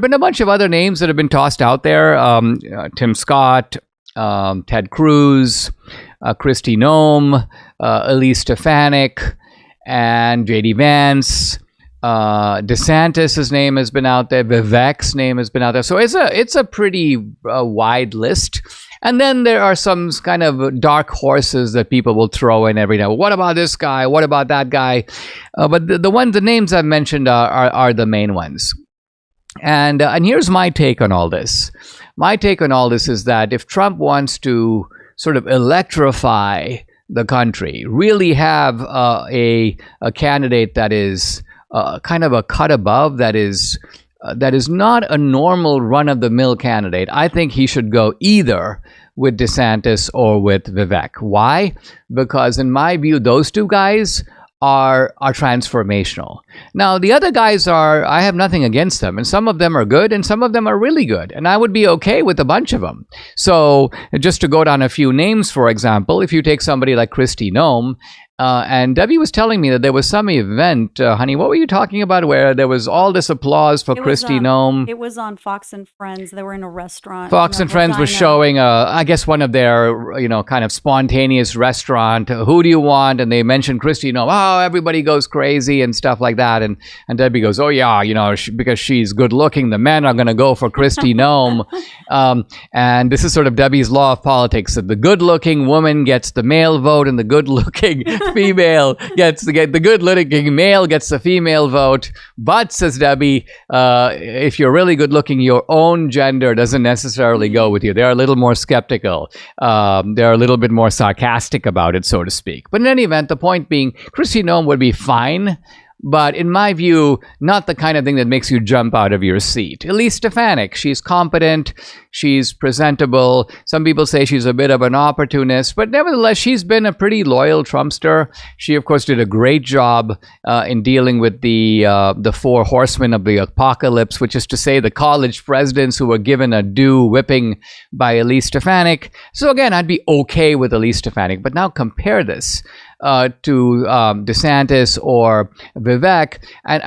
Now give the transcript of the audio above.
been a bunch of other names that have been tossed out there. Tim Scott, Ted Cruz, Kristi Noem, Elise Stefanik, and J.D. Vance. DeSantis' name has been out there. Vivek's name has been out there. So it's a pretty wide list. And then there are some kind of dark horses that people will throw in every now. What about this guy? What about that guy? But the names I've mentioned are the main ones. And here's my take on all this. My take on all this is that if Trump wants to sort of electrify the country, really have a candidate that is kind of a cut above, that is not a normal run-of-the-mill candidate, I think he should go either with DeSantis or with Vivek. Why? Because in my view, those two guys are transformational. Now, the other guys I have nothing against them, and some of them are good, and some of them are really good, and I would be okay with a bunch of them. So, just to go down a few names, for example, if you take somebody like Kristi Noem, and Debbie was telling me that there was some event, honey, what were you talking about, where there was all this applause for Kristi Noem? It was on Fox and Friends. They were in a restaurant. Fox and Friends was showing, I guess, one of their, kind of spontaneous restaurant. Who do you want? And they mentioned Kristi Noem. Oh, everybody goes crazy and stuff like that. And Debbie goes, oh, yeah, because she's good looking, the men are going to go for Kristi Noem. And this is sort of Debbie's law of politics, that the good looking woman gets the male vote, and the good looking female gets the good-looking male gets the female vote. But, says Debbie, if you're really good-looking, your own gender doesn't necessarily go with you. They're a little more skeptical. They're a little bit more sarcastic about it, so to speak. But in any event, the point being, Kristi Noem would be fine, but in my view, not the kind of thing that makes you jump out of your seat. Elise Stefanik, she's competent, she's presentable. Some people say she's a bit of an opportunist, but nevertheless, she's been a pretty loyal Trumpster. She, of course, did a great job in dealing with the four horsemen of the apocalypse, which is to say the college presidents who were given a due whipping by Elise Stefanik. So again, I'd be okay with Elise Stefanik, but now compare this to DeSantis or Vivek, and